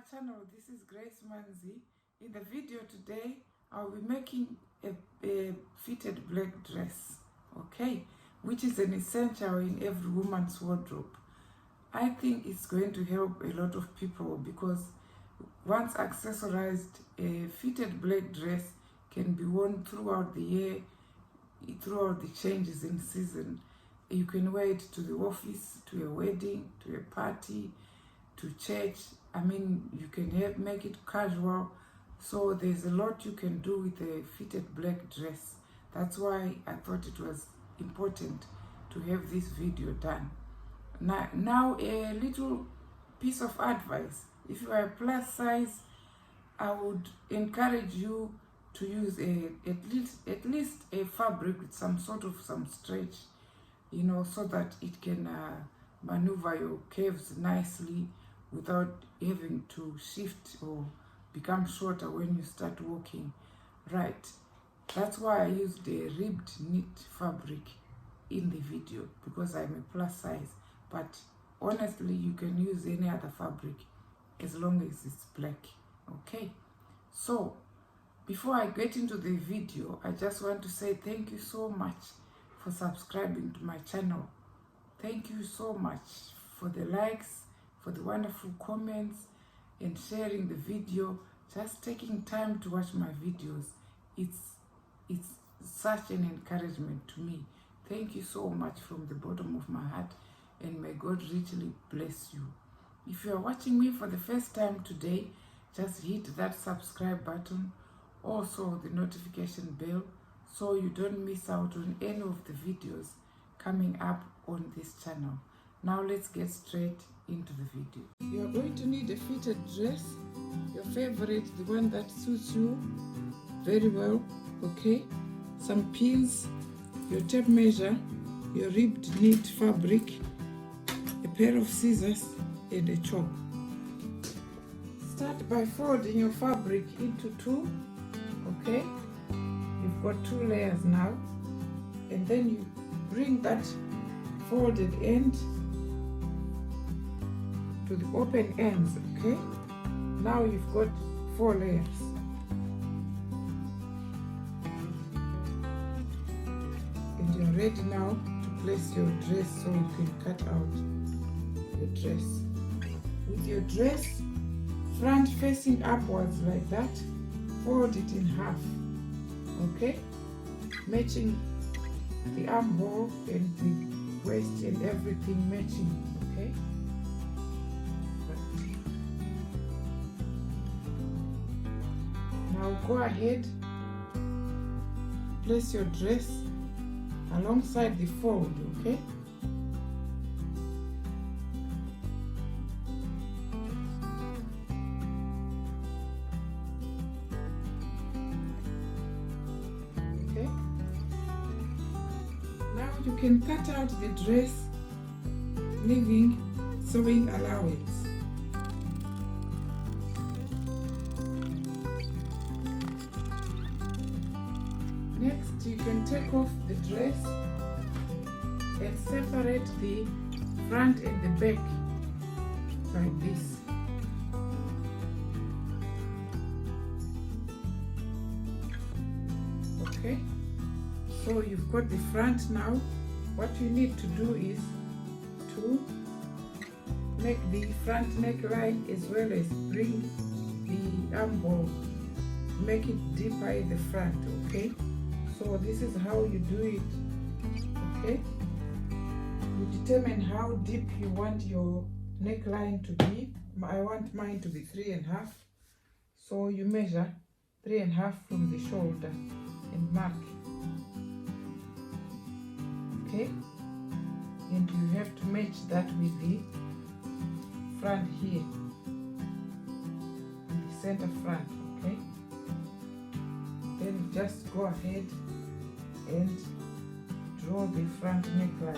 my channel. This is Grace Manzi. In the video today I'll be making a fitted black dress, okay, which is an essential in every woman's wardrobe. I think it's going to help a lot of people because once accessorized, a fitted black dress can be worn throughout the year, throughout the changes in season. You can wear it to the office, to a wedding, to a party, to church. I mean, you can make it casual. So there's a lot you can do with a fitted black dress. That's why I thought it was important to have this video done. Now a little piece of advice. If you are plus size, I would encourage you to use at least a fabric with some stretch, you know, so that it can maneuver your curves nicely without having to shift or become shorter when you start walking. Right, that's why I used a ribbed knit fabric in the video, because I'm a plus size. But honestly, you can use any other fabric as long as it's black. Okay, so before I get into the video, I just want to say thank you so much for subscribing to my channel. Thank you so much for the likes, for the wonderful comments, and sharing the video, just taking time to watch my videos. It's such an encouragement to me. Thank you so much from the bottom of my heart, and may God richly bless you. If you are watching me for the first time today, just hit that subscribe button, also the notification bell, so you don't miss out on any of the videos coming up on this channel. Now let's get straight into the video. You are going to need a fitted dress, your favorite, the one that suits you very well, okay? Some pins, your tape measure, your ribbed knit fabric, a pair of scissors, and a chalk. Start by folding your fabric into two, okay? You've got two layers now, and then you bring that folded end to the open ends, okay? Now you've got 4 layers. And you're ready now to place your dress so you can cut out your dress. With your dress front facing upwards like that, fold it in half, okay? Matching the armhole and the waist and everything matching, okay? Now go ahead, place your dress alongside the fold, okay? Okay. Now you can cut out the dress, leaving sewing allowance. Next, you can take off the dress and separate the front and the back like this. Okay, so you've got the front now. What you need to do is to make the front neckline as well as bring the armhole, make it deeper in the front, okay? So this is how you do it, okay? You determine how deep you want your neckline to be. I want mine to be 3.5. So you measure 3.5 from the shoulder and mark, okay? And you have to match that with the front here, in the center front, okay? Then just go ahead and draw the front neckline.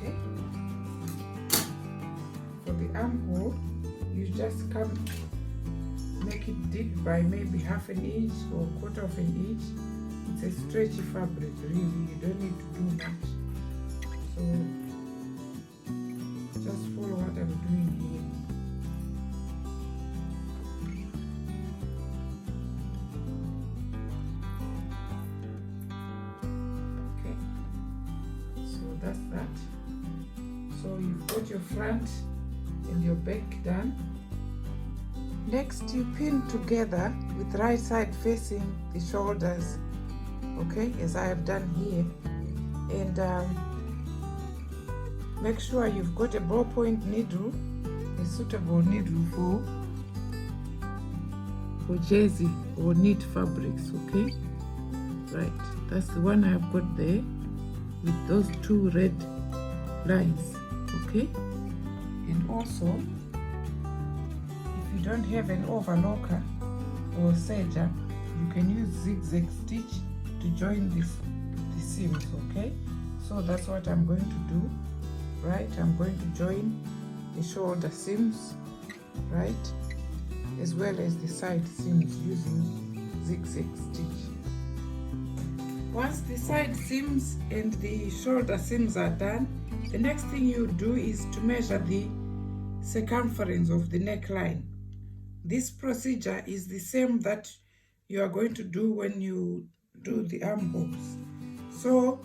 Okay. armhole, you just come make it deep by maybe half an inch or quarter of an inch. It's a stretchy fabric, really, you don't need to do much. So just follow what I'm doing here. Okay, so that's that. So you've got your front and your back done. Next, you pin together with right side facing the shoulders, okay, as I have done here. And make sure you've got a ballpoint needle, a suitable needle for jersey or knit fabrics, okay? Right, that's the one I've got there with those two red lines, okay? And also, if you don't have an overlocker or serger, you can use zigzag stitch to join the seams, okay? So that's what I'm going to do, right? I'm going to join the shoulder seams, right, as well as the side seams using zigzag stitch. Once the side seams and the shoulder seams are done, the next thing you do is to measure the circumference of the neckline. This procedure is the same that you are going to do when you do the armholes. So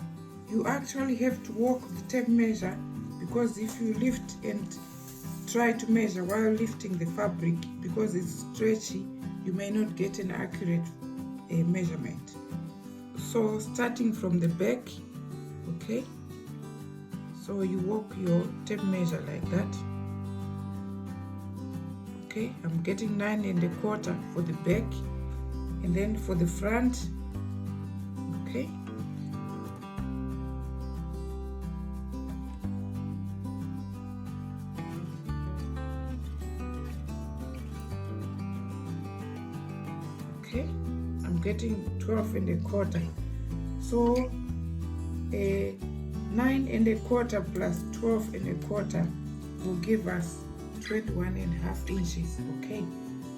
you actually have to walk the tape measure, because if you lift and try to measure while lifting the fabric, because it's stretchy, you may not get an accurate measurement. So starting from the back, okay, so you walk your tape measure like that. Okay, I'm getting 9 1/4 for the back, and then for the front, okay, okay, I'm getting 12 1/4. So 9 1/4 plus 12 1/4 will give us 21.5 inches, okay?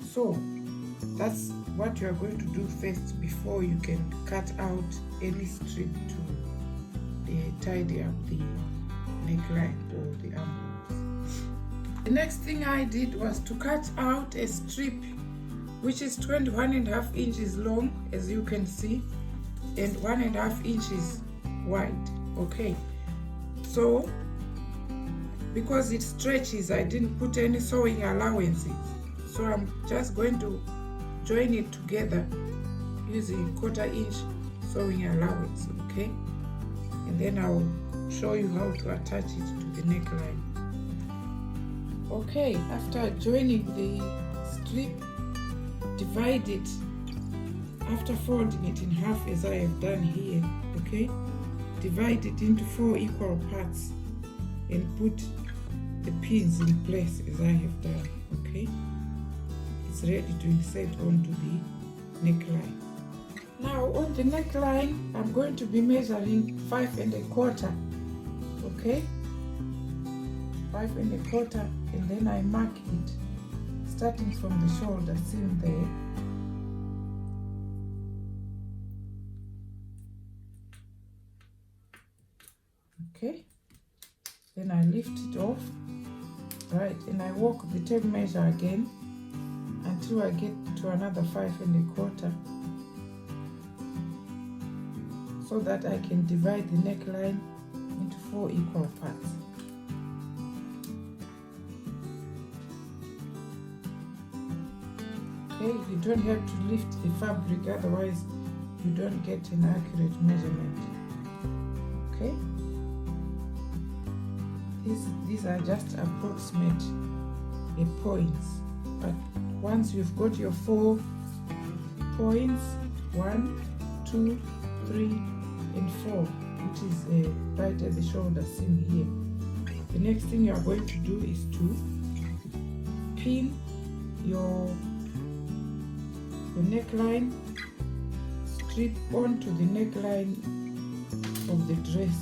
So that's what you are going to do first before you can cut out any strip to tidy up the neckline or the armholes. The next thing I did was to cut out a strip which is 21.5 inches long, as you can see, and 1.5 inches wide, okay? So because it stretches, I didn't put any sewing allowances, so I'm just going to join it together using 1/4 inch sewing allowance, okay? And then I'll show you how to attach it to the neckline. Okay, after joining the strip, divide it after folding it in half as I have done here, okay? Divide it into 4 equal parts and put the pins in place as I have done, okay? It's ready to insert onto the neckline. Now on the neckline, I'm going to be measuring 5 1/4, okay? 5 1/4, and then I mark it starting from the shoulder seam there. Okay, then I lift it off, right, and I walk the tape measure again until I get to another 5 1/4, so that I can divide the neckline into 4 equal parts. Okay, you don't have to lift the fabric, otherwise you don't get an accurate measurement. Okay, these are just approximate points, but once you've got your 4 points, 1, 2, 3, and 4, which is right at the shoulder seam here, the next thing you are going to do is to pin your neckline strip onto the neckline of the dress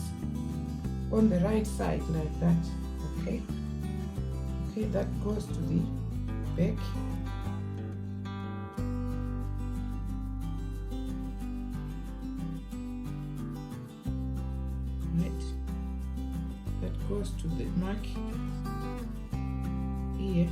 on the right side like that, okay? Okay, that goes to the back. Right, that goes to the mark here.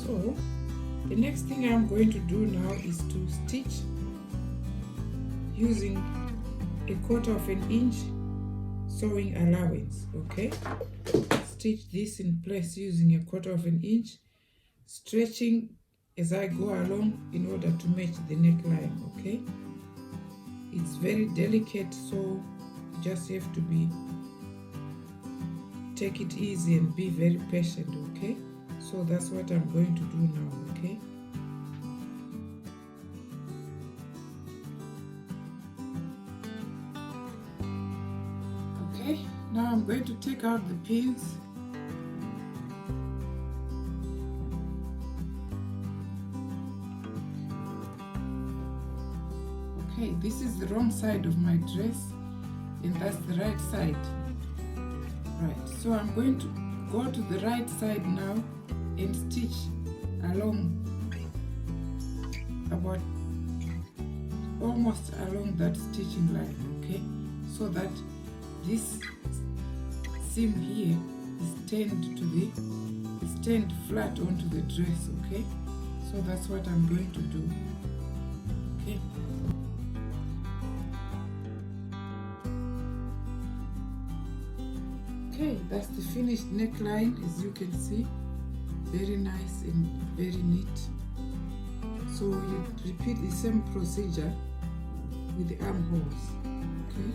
So the next thing I'm going to do now is to stitch using a 1/4 inch sewing allowance. Okay, stitch this in place using a 1/4 inch, stretching as I go along in order to match the neckline. Okay, it's very delicate, so you just have to take it easy and be very patient. Okay, so that's what I'm going to do now. Okay, now I'm going to take out the pins. Okay, this is the wrong side of my dress and that's the right side. Right, so I'm going to go to the right side now and stitch along about almost along that stitching line. Okay, so that this seam here is turned flat onto the dress. Okay, so that's what I'm going to do. Okay, okay, that's the finished neckline. As you can see, very nice and very neat. So you repeat the same procedure with the armholes. Okay,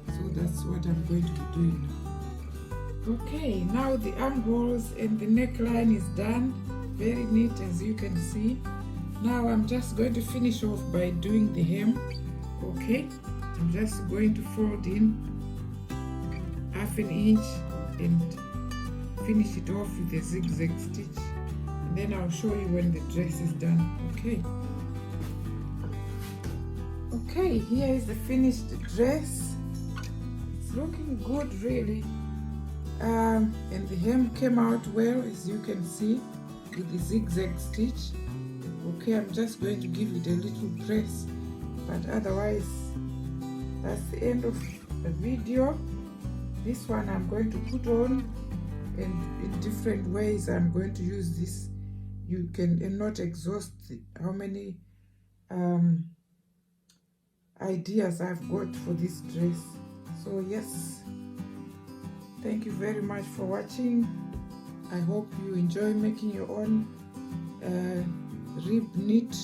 so that's what I'm going to be doing now. Okay, now the armholes and the neckline is done. Very neat, as you can see. Now I'm just going to finish off by doing the hem. Okay, I'm just going to fold in 1/2 inch and finish it off with a zigzag stitch, and then I'll show you when the dress is done. Okay, here is the finished dress. It's looking good, really, and the hem came out well, as you can see, with the zigzag stitch. Okay, I'm just going to give it a little press, but otherwise that's the end of the video. This one I'm going to put on, and in different ways I'm going to use this. You can not exhaust how many ideas I've got for this dress. So yes, thank you very much for watching. I hope you enjoy making your own rib knit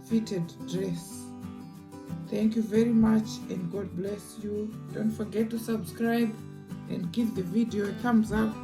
fitted dress. Thank you very much and God bless you. Don't forget to subscribe and give the video a thumbs up